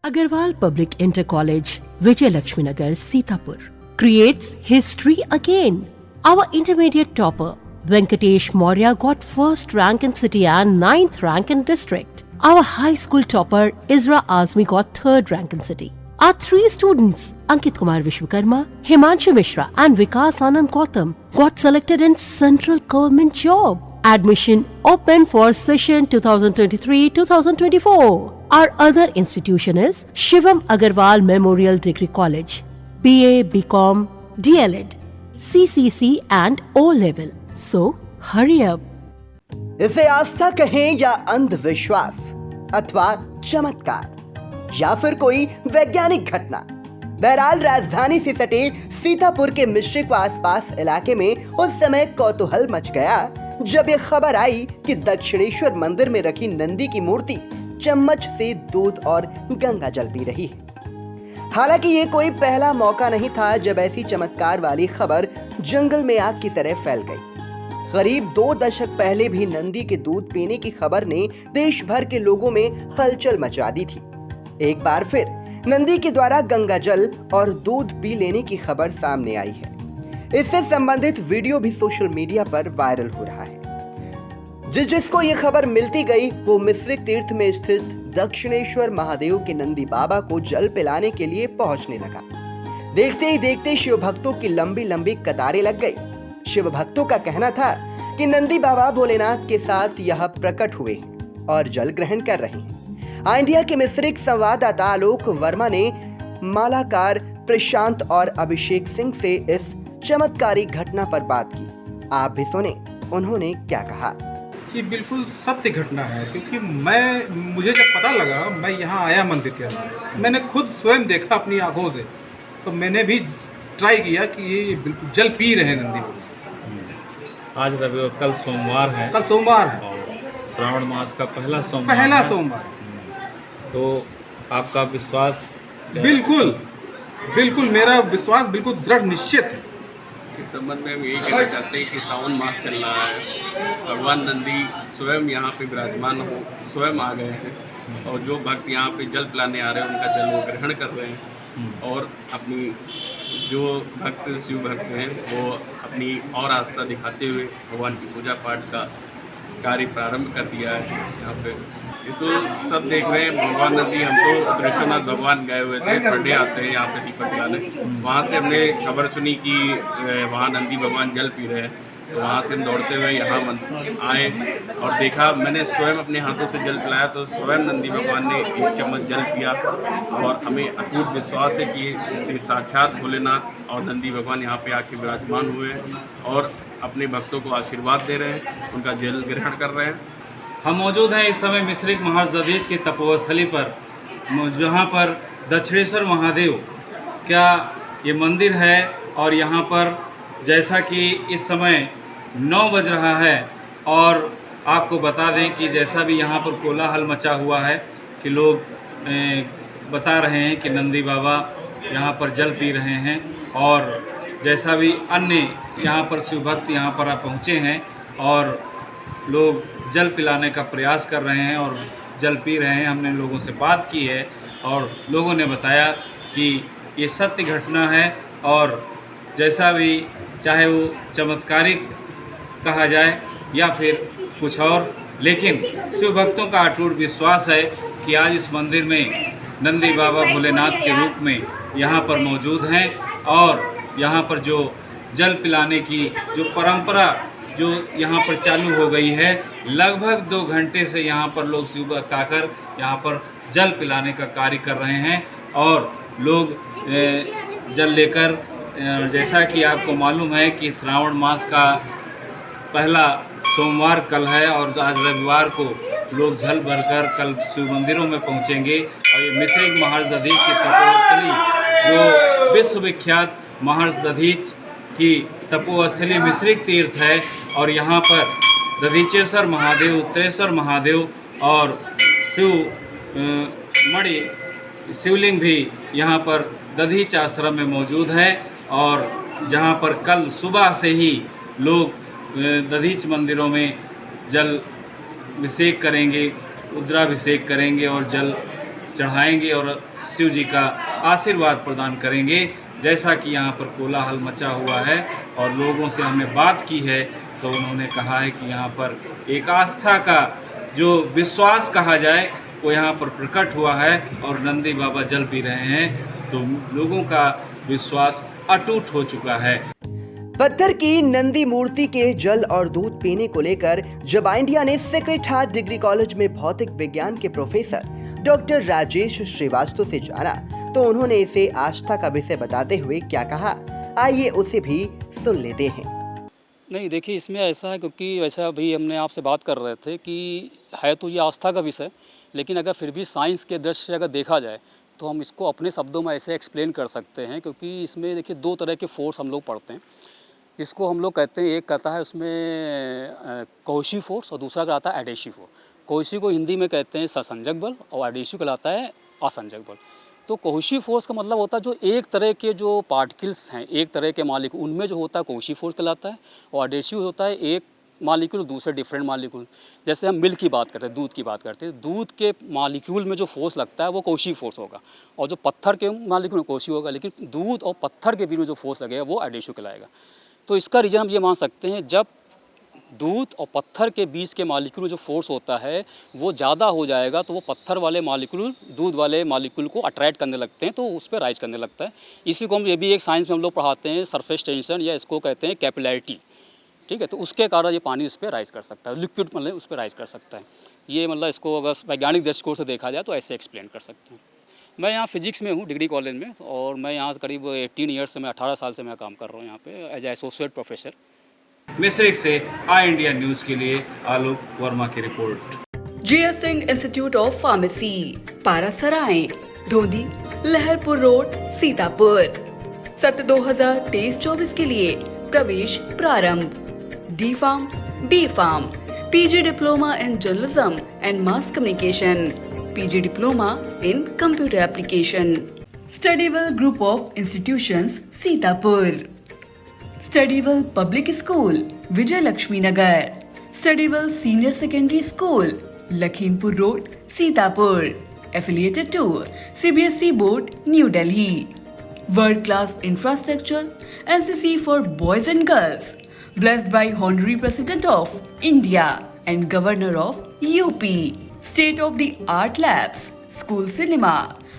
Agarwal Public Inter College, Vijay Lakshmi Nagar, Sitapur, creates history again. Our intermediate topper, Venkatesh Maurya, got first rank in city and 9th rank in district. Our high school topper, Isra Azmi, got 3rd rank in city. Our 3 students, Ankit Kumar Vishwakarma, Himanshu Mishra and Vikas Anand Gautam, got selected in central government job. Admission open for session 2023-2024. Our other institution is Shivam Agarwal Memorial Degree College, BA, BCom, DLED, CCC and O level. So hurry up. इसे आस्था कहें या अंधविश्वास अथवा चमत्कार या फिर कोई वैज्ञानिक घटना, बहरहाल राजधानी से सटे सीतापुर के मिश्रिक व आसपास इलाके में उस समय कौतूहल मच गया जब यह खबर आई कि दक्षिणेश्वर मंदिर में रखी नंदी की मूर्ति चम्मच से दूध और गंगा जल पी रही है। हालांकि ये कोई पहला मौका नहीं था जब ऐसी चमत्कार वाली खबर जंगल में आग की तरह फैल गई। करीब 2 दशक पहले भी नंदी के दूध पीने की खबर ने देश भर के लोगों में हलचल मचा दी थी। एक बार फिर नंदी के द्वारा गंगा जल और दूध पी लेने की खबर सामने आई है। इससे संबंधित वीडियो भी सोशल मीडिया पर वायरल हो रहा है। जिसको ये खबर मिलती गई वो मिश्रिक तीर्थ में स्थित दक्षिणेश्वर महादेव के नंदी बाबा को जल पिलाने के लिए पहुंचने लगा। देखते ही देखते शिव भक्तों की लंबी लंबी कतारें लग गई। शिव भक्तों का कहना था कि नंदी बाबा भोलेनाथ के साथ यह प्रकट हुए हैं और जल ग्रहण कर रहे हैं। इंडिया के मिश्रिक संवाददाता आलोक वर्मा ने मालाकार प्रशांत और अभिषेक सिंह से इस चमत्कारी घटना पर बात की। आप भी सुने उन्होंने क्या कहा। ये बिल्कुल सत्य घटना है, क्योंकि मुझे जब पता लगा, मैं यहाँ आया मंदिर के अंदर, मैंने खुद स्वयं देखा अपनी आंखों से, तो मैंने भी ट्राई किया कि ये बिल्कुल जल पी रहे हैं नंदी। आज रविवार, कल सोमवार है। कल सोमवार है और श्रावण मास का पहला सोमवार सोमवार। तो आपका विश्वास? बिल्कुल मेरा विश्वास बिल्कुल दृढ़ निश्चित है। इस संबंध में हम यही कहना चाहते हैं कि सावन मास चल रहा है, भगवान नंदी स्वयं यहाँ पे विराजमान हो, स्वयं आ गए हैं और जो भक्त यहाँ पे जल पिलाने आ रहे हैं उनका जल वो ग्रहण कर रहे हैं और अपनी जो भक्त शिव भक्त हैं वो अपनी और आस्था दिखाते हुए भगवान की पूजा पाठ का कार्य प्रारंभ कर दिया है। यहाँ पे ये तो सब देख रहे हैं, भगवान नंदी, हम तो त्रिशुनाथ भगवान गए हुए थे, पर डे आते हैं यहाँ पे दीपक जलाने। वहाँ से हमने खबर सुनी कि वहाँ नंदी भगवान जल पी रहे हैं, तो वहाँ से हम दौड़ते हुए यहाँ आए और देखा। मैंने स्वयं अपने हाथों से जल पिलाया तो स्वयं नंदी भगवान ने 1 चम्मच जल पिया और हमें अटूट विश्वास है कि इसे साक्षात भोलेनाथ और नंदी भगवान यहाँ पे आके विराजमान हुए हैं और अपने भक्तों को आशीर्वाद दे रहे हैं, उनका जल ग्रहण कर रहे हैं। हम मौजूद हैं इस समय मिश्रिक महादधीच की तपोस्थली पर, जहाँ पर दक्षिणेश्वर महादेव क्या ये मंदिर है। और यहाँ पर जैसा कि इस समय 9 बज रहा है और आपको बता दें कि जैसा भी यहाँ पर कोलाहल मचा हुआ है कि लोग बता रहे हैं कि नंदी बाबा यहाँ पर जल पी रहे हैं और जैसा भी अन्य यहाँ पर शिव भक्त यहाँ पर पहुँचे हैं और लोग जल पिलाने का प्रयास कर रहे हैं और जल पी रहे हैं। हमने लोगों से बात की है और लोगों ने बताया कि ये सत्य घटना है और जैसा भी चाहे वो चमत्कारिक कहा जाए या फिर कुछ और, लेकिन शिव भक्तों का अटूट विश्वास है कि आज इस मंदिर में नंदी बाबा भोलेनाथ के रूप में यहाँ पर मौजूद हैं और यहाँ पर जो जल पिलाने की जो परंपरा जो यहाँ पर चालू हो गई है, लगभग 2 घंटे से यहाँ पर लोग शिव भक्त आकर यहाँ पर जल पिलाने का कार्य कर रहे हैं और लोग जल लेकर, जैसा कि आपको मालूम है कि श्रावण मास का पहला सोमवार कल है और आज रविवार को लोग जल भरकर कल शिव मंदिरों में पहुँचेंगे। और ये मिश्रिक महादधीच की तपोस्थली जो विश्वविख्यात महादधीच की तपोस्थली मिश्रिक तीर्थ है और यहाँ पर दधीचेश्वर महादेव, उत्तरेश्वर महादेव और शिवलिंग भी यहाँ पर दधीच आश्रम में मौजूद है और जहाँ पर कल सुबह से ही लोग दधीच मंदिरों में जल अभिषेक करेंगे, रुद्राभिषेक करेंगे और जल चढ़ाएंगे और शिव जी का आशीर्वाद प्रदान करेंगे। जैसा कि यहाँ पर कोलाहल मचा हुआ है और लोगों से हमने बात की है तो उन्होंने कहा है कि यहाँ पर एक आस्था का जो विश्वास कहा जाए वो यहाँ पर प्रकट हुआ है और नंदी बाबा जल पी रहे हैं, तो लोगों का विश्वास अटूट हो चुका है। पत्थर की नंदी मूर्ति के जल और दूध पीने को लेकर जब इंडिया ने सेक्रेड हार्ट डिग्री कॉलेज में भौतिक विज्ञान के प्रोफेसर डॉक्टर राजेश श्रीवास्तव से जाना तो उन्होंने इसे आस्था का विषय बताते हुए क्या कहा, आइए उसे भी सुन लेते हैं। नहीं देखिए, इसमें ऐसा है क्योंकि वैसा अभी हमने आपसे बात कर रहे थे कि है तो ये आस्था का विषय, लेकिन अगर फिर भी साइंस के दृष्टि से अगर देखा जाए तो हम इसको अपने शब्दों में ऐसे एक्सप्लेन कर सकते हैं। क्योंकि इसमें देखिए दो तरह के फोर्स हम लोग पढ़ते हैं, जिसको हम लोग कहते हैं, एक कहता है उसमें कोहेसिव फोर्स और दूसरा कहलाता है एडेसिव फोर्स। कोहेसिव को हिंदी में कहते हैं ससंजक बल और एडेसिव कहलाता है असंजक बल। तो कोहेसिव फोर्स का मतलब होता है जो एक तरह के जो पार्टिकल्स हैं, एक तरह के मालिक्यूल, उनमें जो होता है कोहेसिव फोर्स कहलाता है, और एडेसिव होता है एक मालिक्यूल दूसरे डिफरेंट मालिक्यूल। जैसे हम मिल्क की बात करते हैं, दूध की बात करते हैं, दूध के मालिक्यूल में जो फोर्स लगता है वो कोहेसिव फोर्स होगा, और जो पत्थर के मालिक्यूल में कोहेसिव होगा, लेकिन दूध और पत्थर के बीच में जो फोर्स लगेगा वो एडेसिव कहलाएगा। तो इसका रीज़न हम ये मान सकते हैं, जब दूध और पत्थर के बीच के मालिक्यूल में जो फोर्स होता है वो ज़्यादा हो जाएगा तो वो पत्थर वाले मालिक्यूल दूध वाले मालिक्यूल को अट्रैक्ट करने लगते हैं, तो उस पर राइज करने लगता है। इसी को हम ये भी एक साइंस में हम लोग पढ़ाते हैं सरफेस टेंशन, या इसको कहते हैं कैपिलैरिटी। ठीक है, तो उसके कारण ये पानी उस पर राइज कर सकता है, लिक्विड मतलब उस पर राइज कर सकता है। ये मतलब इसको अगर वैज्ञानिक दृष्टिकोण से देखा जाए तो ऐसे एक्सप्लेन कर सकते हैं। मैं यहाँ फिजिक्स में हूँ डिग्री कॉलेज में, और मैं यहाँ करीब 18 ईयर्स से, मैं 18 साल से मैं काम कर रहा हूँ यहाँ पे एज एसोसिएट प्रोफेसर। मिस्रिक से आई इंडिया न्यूज़ के लिए आलोक वर्मा की report. GS Singh institute of pharmacy, Parasrai, Dhondhi, Laharpur road, Sitapur. सत्र 2023-24 के लिए प्रवेश प्रारंभ। D pharm, B pharm, PG diploma in journalism and mass communication, PG diploma in computer application. Studywell group of institutions, Sitapur. Studywell public school, Vijay Laxmi Nagar. Studywell senior secondary school, Lakhimpur road, Sitapur. Affiliated to CBSE board, New Delhi. World class infrastructure, NCC for boys and girls, blessed by Honorary President of India and Governor of UP. State of the art labs, school cinema,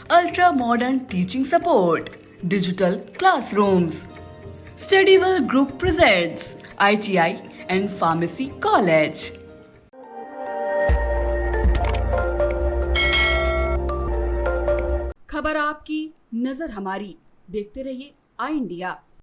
ultra modern teaching support, digital classrooms. Studywell Group presents ITI and Pharmacy College. खबर आपकी, नजर हमारी। देखते रहिए आई India.